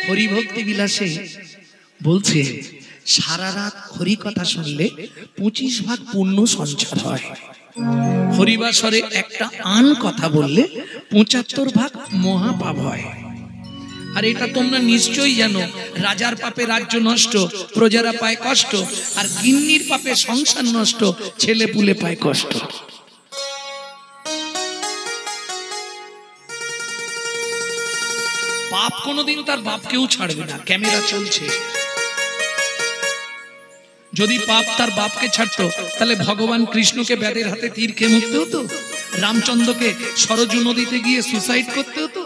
হরিভক্তি বিলাসে বলছে সারা রাত হরি কথা শুনলে 25 ভাগ পুণ্য সঞ্চার হয়। হরিবাসরে একটা আন কথা বললে 75 ভাগ মহাপাপ হয়। আর এটা তোমরা নিশ্চয়ই জানো, রাজার পাপে রাজ্য নষ্ট, প্রজারা পায় কষ্ট, আর গিন্নির পাপে সংসার নষ্ট, ছেলে পুলে পায় কষ্ট। পাপ কোনোদিন তার বাপকেও ছাড়বে না। ক্যামেরা চলছে, যদি পাপ তার বাপকে ছাড়তো তাহলে ভগবান কৃষ্ণকে ব্যাধের হাতে তীর খেয়ে মরতে হতো, রামচন্দ্রকে সরজু নদীতে গিয়ে সুসাইড করতে হতো,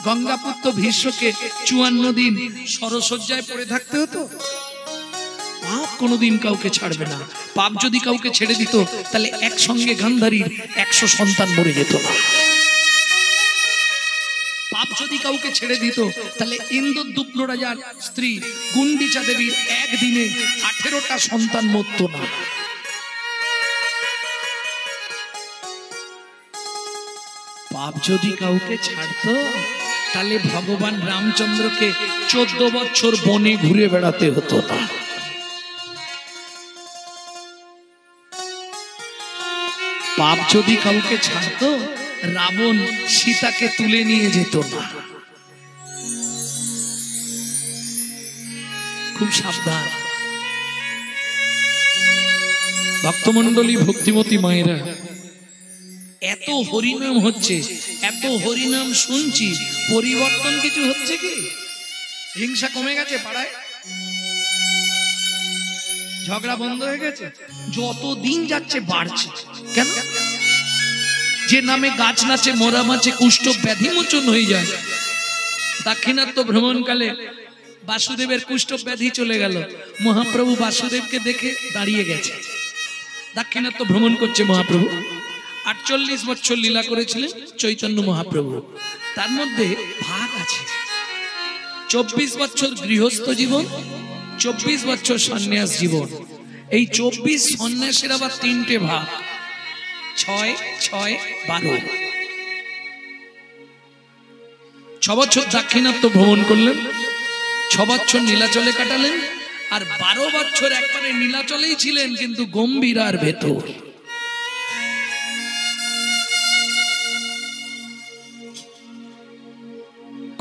গঙ্গাপুত্র ভীষ্মকে 54 দিন সরসজ্জায় পড়ে থাকতে হতো। পাপ কোনোদিন কাউকে ছাড়বে না। পাপ যদি কাউকে ছেড়ে দিত তাহলে একসঙ্গে গান্ধারীর 100 সন্তান মরে যেত না। পাপ যদি কাউকে ছেড়ে দিত তাহলে ইন্দ্রদুম্ন রাজার স্ত্রী গুন্ডিচা দেবীর একদিনে 18টা সন্তান মরত না। পাপ যদি কাউকে ছাড়তো তাহলে ভগবান রামচন্দ্রকে 14 বছর বনে ঘুরে বেড়াতে হতো না। পাপ যদি কাউকে ছাড়তো রাবণ সীতাকে তুলে নিয়ে যেত না। খুব সাবধান ভক্তমণ্ডলী, ভক্তিমতী মায়েরা। এত হরিনাম হচ্ছে, এত হরিনাম শুনছি, পরিবর্তন কিছু হচ্ছে কি? হিংসা কমে গেছে পাড়ায়? ঝগড়া বন্ধ হয়ে গেছে? যত দিন যাচ্ছে বাড়ছে। কেন? যে নামে গাছ নাচে মরা মাছে কুষ্ঠ ব্যাধি মোচন হয়ে যায়। দাক্ষিণাত্য ভ্রমণকালে বাসুদেবের কুষ্ঠ ব্যাধি চলে গেল। মহাপ্রভু বাসুদেবকে দেখে দাঁড়িয়ে গেছে। দাক্ষিণাত্য ভ্রমণ করছে মহাপ্রভু। 48 বছর লীলা করেছিলেন চৈতন্য মহাপ্রভু। তার মধ্যে ভাগ আছে, 24 বছর গৃহস্থ জীবন, 24 বছর সন্ন্যাস জীবন। এই 24 সন্ন্যাসের আবার 3টে ভাগ, 6, 6, 12। 6 বছর দাক্ষিণাত্য ভ্রমণ করলেন, 6 বছর নীলাচলে কাটালেন, আর 12 বছর একবারে নীলাচলেই ছিলেন কিন্তু গম্ভীরার ভেতর।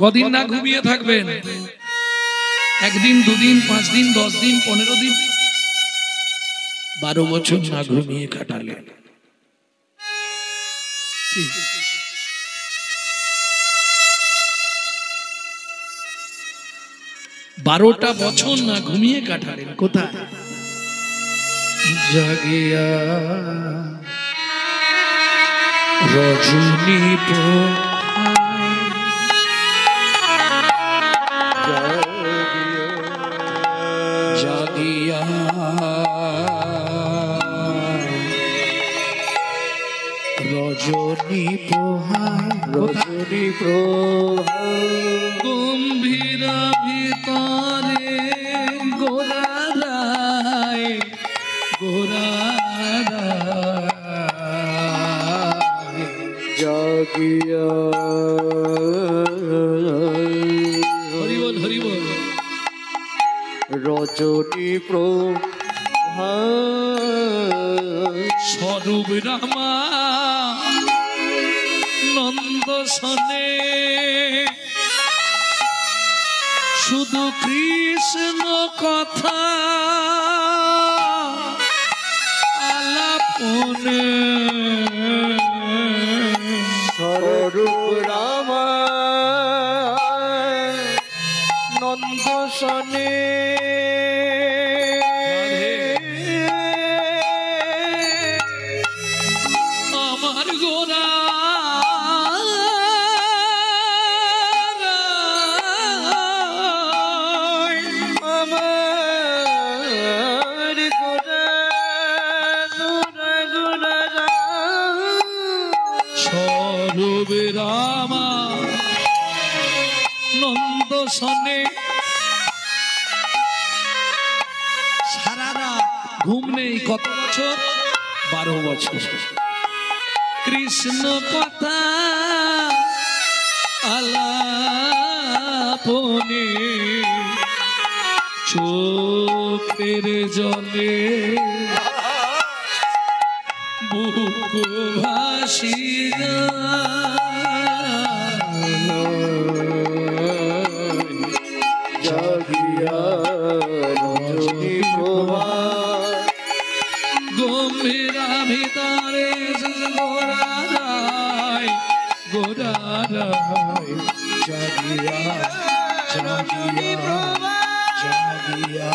কদিন না ঘুমিয়ে থাকবেন? 1 দিন, 2 দিন, 5 দিন, 10 দিন, 15 দিন। 12 বছর না ঘুমিয়ে কাটালেন। 12টা বছর না ঘুমিয়ে কাটালেন। কোথায়? জাগিয়া রজনী জাগিয়া রজনী পোহায়, রজনী গম্ভীর ভিতরে গোরারায়, গোরারায় জাগিয়া। হরি বল, হরি বল। রজনী প্রভা স্বরূপ রামা নন্দ সনে, শুধু কৃষ্ণ কথা আলাপনে, স্বরূপ রামা নন্দ সনে। আমার গোরা রামা নন্দ সনে। সারা রাত ঘুম নেই। কত বছর? 12 বছর। কৃষ্ণ কথা আলাপ তপনে চোখের জলে বুক ভাসি গম্ভীরা ভিতরে গোড়ায় জাগিয়া জাগিয়া জাগিয়া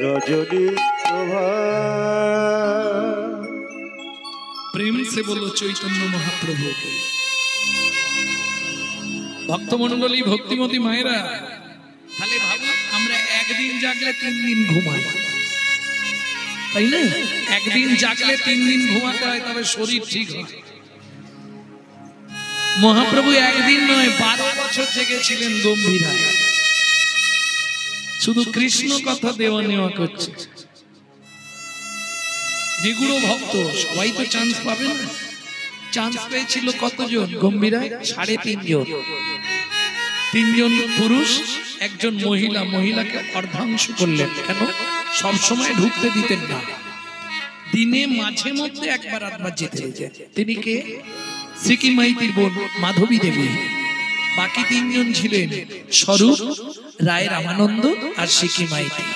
রজনী প্রভা। प्रेम से बोलो चैतन्य महाप्रभु के। भक्तमंडली भक्तिमती मायरा তাহলে ভাবো আমরা একদিন জাগলে 3 দিন ঘুমাই, তাই না? একদিন জাগলে 3 দিন ঘুমাতে হয়, তবে শরীর ঠিক হয়। মহাপ্রভু একদিন নয় 12 বছর জেগেছিলেন গম্ভীরায়, শুধু কৃষ্ণ কথা দেওয়া নেওয়া করছে। নিগুড় ভক্ত সবাই তো চান্স পাবে না। চান্স পেয়েছিল কতজন গম্ভীরায়? 3.5 জন। 3 জন পুরুষ, 1 জন মহিলা। মহিলাকে অর্ধাংশ করলেন। কেন? সব সময় ঢুকতে দিতেন না, দিনে মাঝে মধ্যে একবার আধবার যেতে দিতেন। তিনি কে? শ্রী মাইতির বোন মাধবী দেবী। বাকি 3 জন ছিলেন স্বরূপ, রায় রামানন্দ আর শ্রী মাইতি।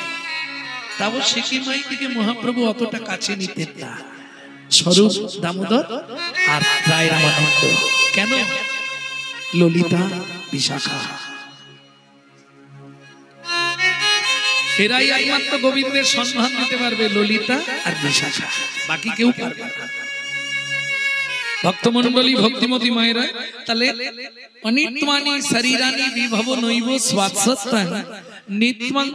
তাও শ্রী মাইতিকে মহাপ্রভু অতটা কাছে নিতেন না, স্বরূপ, দামোদর আর রায় রামানন্দ। কেন? ললিতা, বিশাখা, এরাই একমাত্র গোবিন্দের সম্মান দিতে পারবে, ললিতা আর বিশাখা, বাকি কেউ পারবে না। ভক্তমন্ডলী ভক্তিমতী মায়েরা, তাহলে অনিত্মানি শরীরানি বিভব নৈব স্বাৎসত্তাং নিত্যং,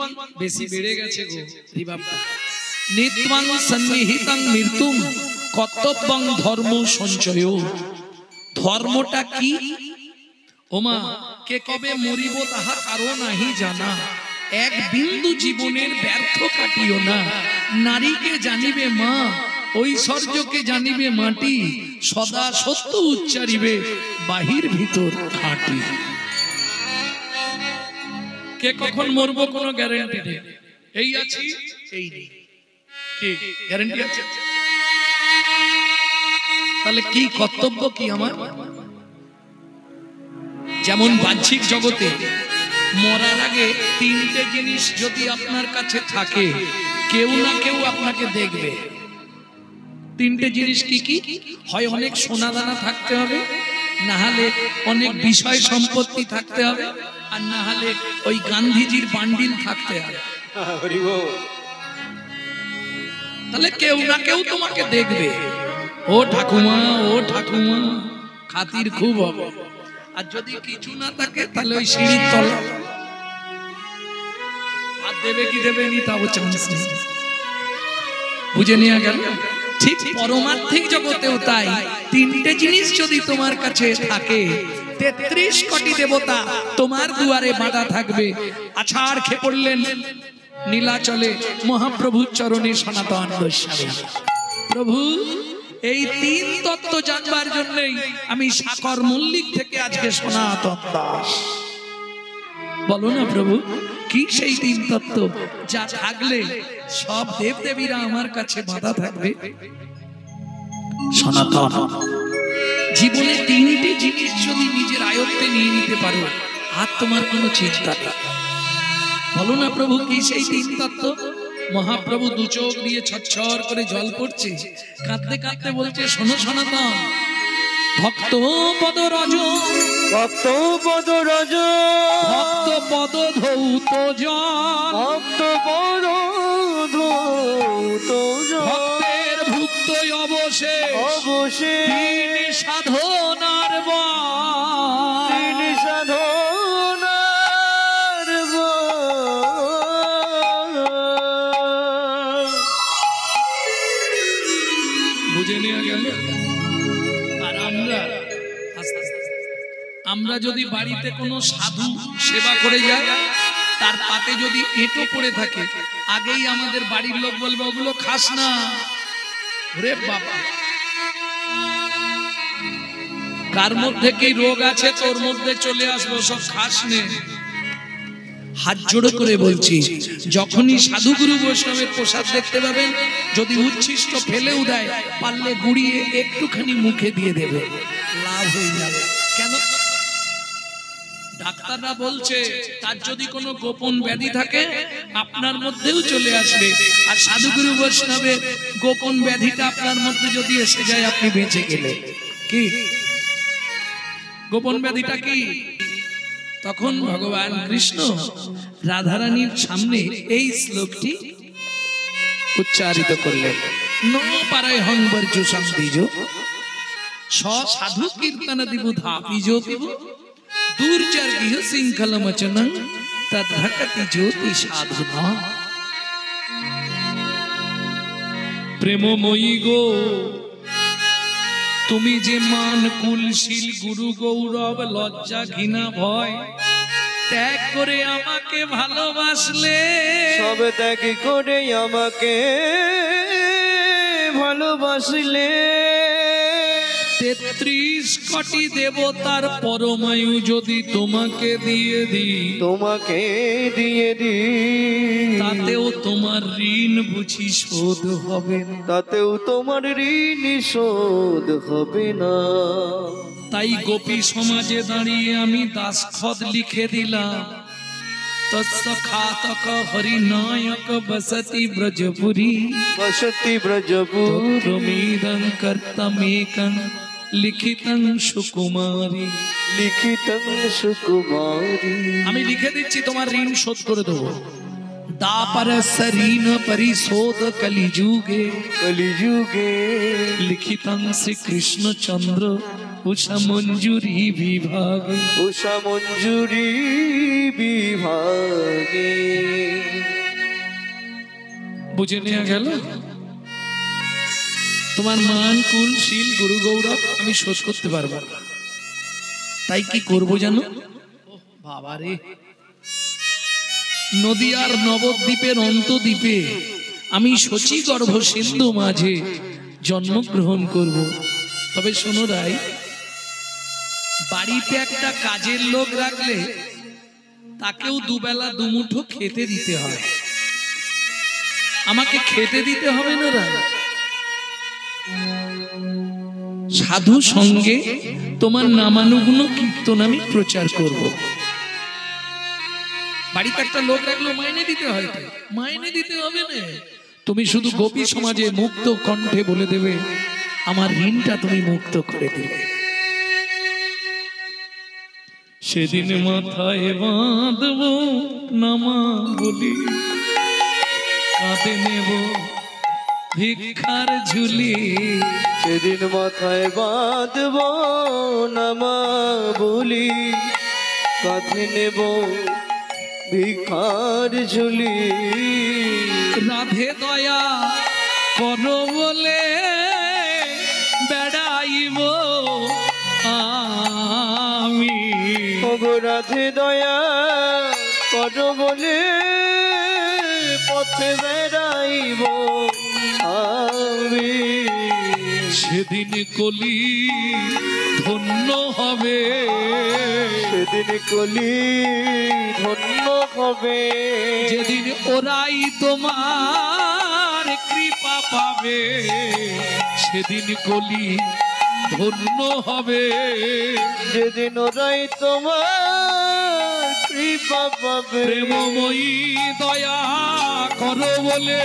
বেশি বেড়ে গেছে গো রিবাবটা। নিত্যং সন্নিহিতং মৃত্যুম কর্তব্যং ধর্ম সঞ্চয়। ধর্মটা কি? ওমা, কে কবে মরিব তাহা কারো নাহি জানা। এক বিন্দু জীবনের ব্যর্থ কাটিও না। নারীকে জানিবে মা, ঐশ্বর্যকে জানিবে মাটি। সদা সত্য উচ্চারিবে, বাহির ভিতর খাঁটি। কে কখন মরবো কোনো গ্যারান্টি নেই। এই আছি, এই নেই, কি গ্যারান্টি আছে? তাহলে কি কর্তব্য কি আমার? যেমন বাহ্যিক জগতে মরার আগে 3টে জিনিস যদি আপনার কাছে থাকে, কেউ না কেউ আপনাকে দেখবে। 3টে জিনিস কি কি? হয় অনেক সোনা দানা থাকতে হবে, না হলে অনেক বিষয় সম্পত্তি থাকতে হবে, আর না হলে ওই গান্ধীজির বান্ডিল থাকতে হবে। তাহলে কেউ না কেউ তোমাকে দেখবে। ও ঠাকুমা, ও ঠাকুমা, খাতির খুব হবে। আর যদি কিছু না থাকে তাহলে ওই সিঁড়ির তলা আর দেবে কি দেবে নি তাও চান্স নেই। বুঝে নিয়ে গেল? ঠিক পরমার্থিক জগতেও তাই। 3টে জিনিস যদি তোমার কাছে থাকে, 33 কোটি দেবতা তোমার দুয়ারে বাঁধা থাকবে। আছাড় খেয়ে পড়লেন নীলাচলে মহাপ্রভুর চরণে সনাতন গোস্বামী। প্রভু, এই 3 তত্ত্ব জানবার জন্যই আমি সাকর মল্লিক থেকে আজকে সনাতন দাস। বলো না প্রভু, কি সেই 3 তত্ত্ব যা থাকলে সব দেব দেবীরা আমার কাছে বাঁধা থাকবে? সনাতন। জীবনে 3টে জিনিস যদি নিজের আয়ত্তে নিয়ে নিতে পারো, আর তোমার কোনো চিন্তা নেই। বলো না প্রভু, কি সেই 3 তত্ত্ব? মহাপ্রভু 2 চোখ দিয়ে ছটছর করে জল পড়ছে, কাঁদতে কাঁদতে বলছে, শোনো সনাতন, ভক্ত পদ রজ, ভক্ত পদ রজ, ভক্ত পদ ধৌত জন, ভক্ত পদ ধৌত জন, ভক্তের ভুক্ত অবশেষ, অবশেষ তিনি সাধনার বল, তিনি সাধনার বল। বুঝে নেওয়া গেল? আর আমরা যদি বাড়িতে কোনো সাধু সেবা করে যাই, তার পাতে যদি এঁটো পড়ে থাকে, আগেই আমাদের বাড়ির লোক বলবে, ওগুলো খাস না। ওরে বাবা, কার মধ্যে কি রোগ আছে তোর মধ্যে চলে আসবো, সব খাস নে। হাত জোড়ো করে বলছি, যখনই সাধুগুরু বৈষ্ণবের প্রসাদ দেখতে পাবেন, যদি উচ্ছিষ্ট ফেলেও দেয়, পারলে গুড়িয়ে একটুখানি মুখে দিয়ে দেবে, লাভ হয়ে যাবে। কেন? ডাক্তাররা বলছে তার যদি কোনো গোপন ব্যাধি থাকে আপনার মধ্যেও চলে আসবে, আর সাধুগুরু বৈষ্ণবের গোপন ব্যাধিটা আপনার মধ্যে যদি এসে যায় আপনি বেঁচে গেলে। কি গোপন ব্যাধিটা কি? তখন ভগবান কৃষ্ণ রাধারানীর সামনে এই শ্লোকটি উচ্চারিত করলেন, ন পারায় হংবর্জু সংদিজ সাধু কীর্তন দিবু ধাপিজ পিব দুর্জার গৃহ শৃঙ্খল মচনং তদ্ভকতি জ্যোতি সাধুনা। প্রেমময়ী গো, তুমি যে মান কুলশীল গুরু গৌরব লজ্জা ঘৃণা ভয় ত্যাগ করে আমাকে ভালোবাসলে, সব ত্যাগ করে আমাকে ভালোবাসলে, 33 কোটি দেবতার পরমায়ু যদি তোমাকে দিয়ে দিই, তোমাকে দিয়ে দি, তাতেও তোমার ঋণ বুঝি শোধ হবে না। তাতেও তোমার ঋণ শোধ হবে না। তাই গোপী সমাজে দাঁড়িয়ে আমি দাসখত লিখে দিলাম, তস্য খাতক হরিনায়ক বসতি ব্রজপুরী, বসতি ব্রজপুরী, তত্রমিদং কর্তমেকং লিখিতং সুকুমারী। লিখিতং সুকুমারী। আমি লিখে দিচ্ছি, তোমার ঋণ শোধ করে দেবো। দাপরস ঋণ পরিশোধ কলিযুগে, কলিযুগে লিখিতং শ্রী কৃষ্ণচন্দ্র উষা মঞ্জুরি বিভাগে। উষা মঞ্জুরি বিভাগে। বুঝে নেওয়া গেল? তোমার মান কুল শীল গুরু গৌরব আমি শোধ করতে পারবো না, তাই কি করব জানো? বাবারে, নদিয়ার নবদ্বীপের অন্তদ্বীপে আমি শচী গর্ভ সিন্ধু মাঝে জন্মগ্রহণ করব। তবে শোনো রাই, বাড়িতে একটা কাজের লোক রাখলে তাকেও দুবেলা দুমুঠো খেতে দিতে হয়, আমাকে খেতে দিতে হবে না রাই? সাধু সঙ্গে তোমার নামানুগুণ কীর্তন আমি প্রচার করব। বাড়িতে একটা লোক রাখলো মাইনে দিতে হয়, মাইনে দিতে হবে না। তুমি শুধু গোপী সমাজে মুক্ত কণ্ঠে বলে দেবে, আমার ঋণটা তুমি মুক্ত করে দিলে। সেদিন মাথায় বাঁধব নামা বলি, কাঁধে নেব ভিক্ষার ঝুলি। সেদিন মাথায় বাঁধব নামা বলি, কাঁধে নেব ভিখার ঝুলি। রাধে দয়া করো বলে বেড়াইব আমি, ওগো রাধে দয়া করো বলে পথে বেড়াইব আমি। সেদিন কলি ধন্য হবে, সেদিন কলি ধন্য হবে, যেদিন ওরাই তোমার কৃপা পাবে। সেদিন কলি ধন্য হবে, যেদিন ওরাই তোমার কৃপা পাবে। প্রেমময়ী দয়া করো বলে,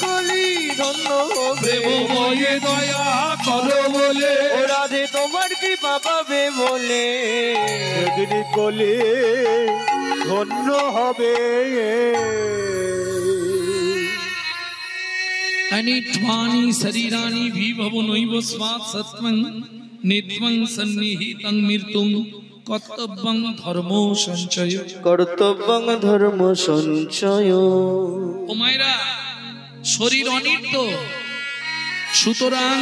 কলি ধন্য হবে, প্রেমময়ী দয়া করো বলে, ও রাধে তোমার কৃপা পাবে বলে। সেদিন কলি ধন্য হবে। अनित्वानि शरीरानि विभव नैव स्वात् सत्वं नित्वं सन्निहितं मृत्युं कर्तव्यं धर्मो संचय। কর্তব্যং ধর্ম সঞ্চয়। ও মায়েরা, শরীর অনিত্য, সুতরাং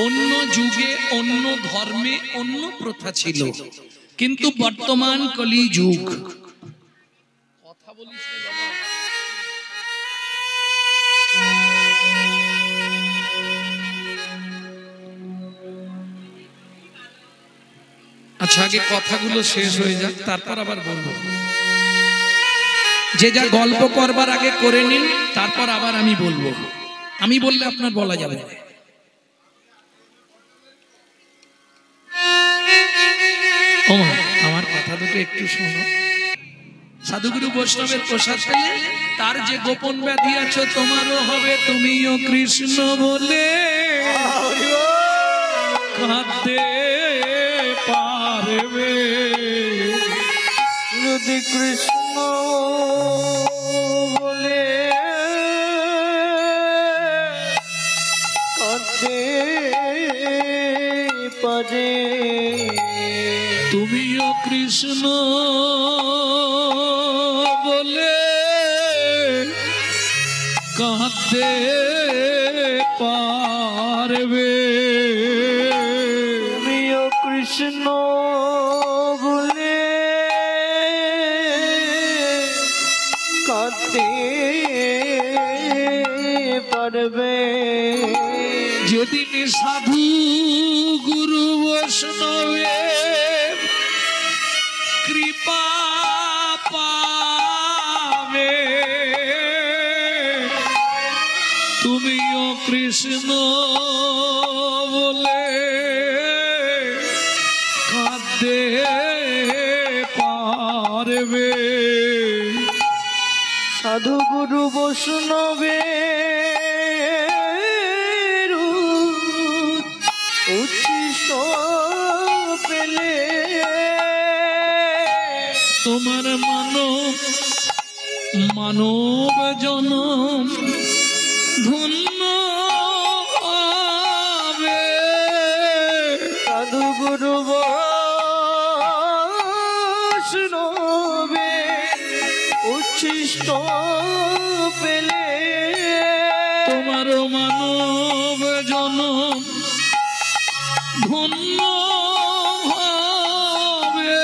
অন্য যুগে অন্য ধর্মে অন্য প্রথা ছিল, কিন্তু বর্তমান কলি যুগ। কথা বলিস রে বাবা। আচ্ছা, আগে কথাগুলো শেষ হয়ে যাক, তারপর আবার বলবো। যে যা গল্প করবার আগে করে নিন, তারপর আবার আমি বলবো। আমি বললে আপনার বলা যাবে না। ওমা, আমার কথা দুটো একটু শোনো। সাধুগুরু বৈষ্ণবের প্রসাদ পেলে তার যে গোপন ব্যাধি আছে তোমারও হবে, তুমিও কৃষ্ণ বলে কাঁদতে পারবে। যদি কৃষ্ণ বলে কাঁদতে পারে, তুমিও কৃষ্ণ বলে কাঁদতে পারবে। তুমিও কৃষ্ণ বলে কাঁদতে পারবে। যেদিন সাধু গুরু বৈষ্ণবের কৃপা পাবে, তুমিও কৃষ্ণ বলে কাঁদতে পারবে। সাধু গুরু বৈষ্ণবে উচ্ছিষ্ট পেলে তোমার মানব জনম ধন্য হবে। সাধু গুরু বৈষ্ণবে উচ্ছিষ্ট পেলে তোমার মানব জনম ধন্য হবে।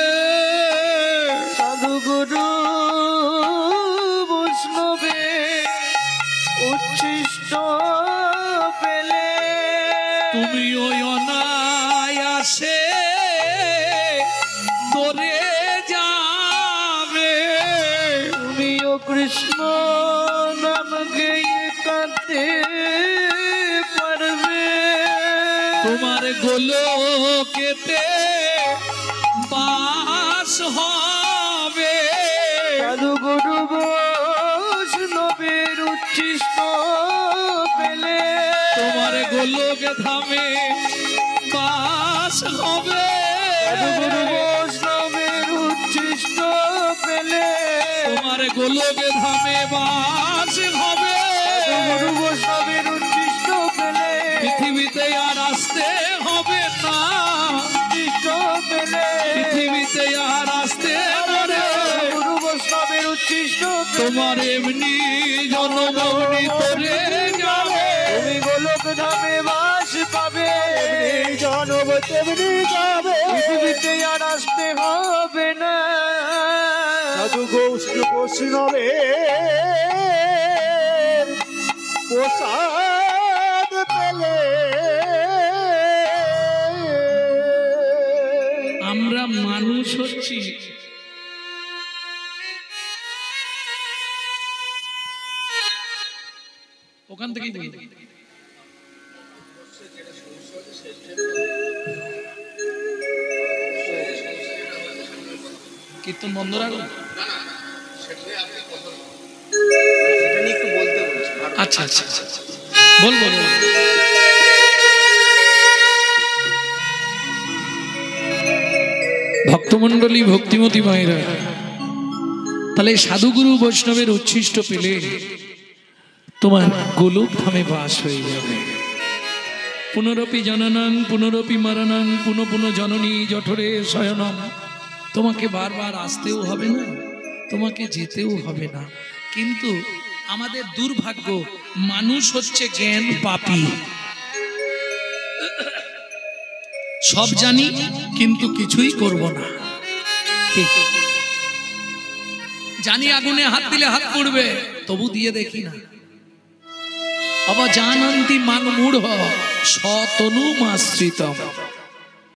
সাধু গুরু বৈষ্ণবে উচ্ছিষ্ট পেলে তুমি ওই অনায়াসে দরে যাবে। তুমিও কৃষ্ণ নাম গেয়ে কাঁদতে পারবে। তোমার গোলকেতে বাস হবে। সাধু গুরু বৈষ্ণবের উচ্ছিষ্ট পেলে তোমার গোলক ধামে বাস হবে। সাধু গুরু বৈষ্ণবের উচ্ছিষ্ট পেলে তোমার গোলক ধামে বাস হবে। সাধু গুরু বৈষ্ণবের উচ্ছিষ্ট পেলে পৃথিবীতে আর আসতে হবে না, উচ্ছিষ্ট পেলে পৃথিবীতে আর আসতে হবে। গুরু বৈষ্ণবের উচ্ছিষ্ট তোমার এমনি জনমগ্নি করে যাবে। তুমি গোলক ধামে বাস পাবে। জনম তেমনি যাবে, পৃথিবীতে আর আসতে হবে না। সাধু বৈষ্ণবে প্রসাদ পেলে আমরা মানুষ হচ্ছি ওখান থেকেই বলি। কীর্তন বন্ধ রাখো। আচ্ছা আচ্ছা বলবো। ভক্তমন্ডলী, ভক্তিমতী মায়েরা, তাহলে সাধুগুরু বৈষ্ণবের উচ্ছিষ্ট পেলে তোমার গোলক ধামে বাস হয়ে যাবে। পুনরপি জননং পুনরপি মরণং পুনঃ পুনঃ জননী জঠরে শয়নম। তোমাকে বারবার আসতেও হবে না, তোমাকে যেতেও হবে না। কিন্তু আমাদের দুর্ভাগ্য, মানুষ হচ্ছে জ্ঞান পাপী। সব জানি কিন্তু কিছুই করব না। জানি আগুনে হাত দিলে হাত পুড়বে, তবু দিয়ে দেখি না। অবজানন্তি মান মূঢ় স্বতনুমাশ্রিতম।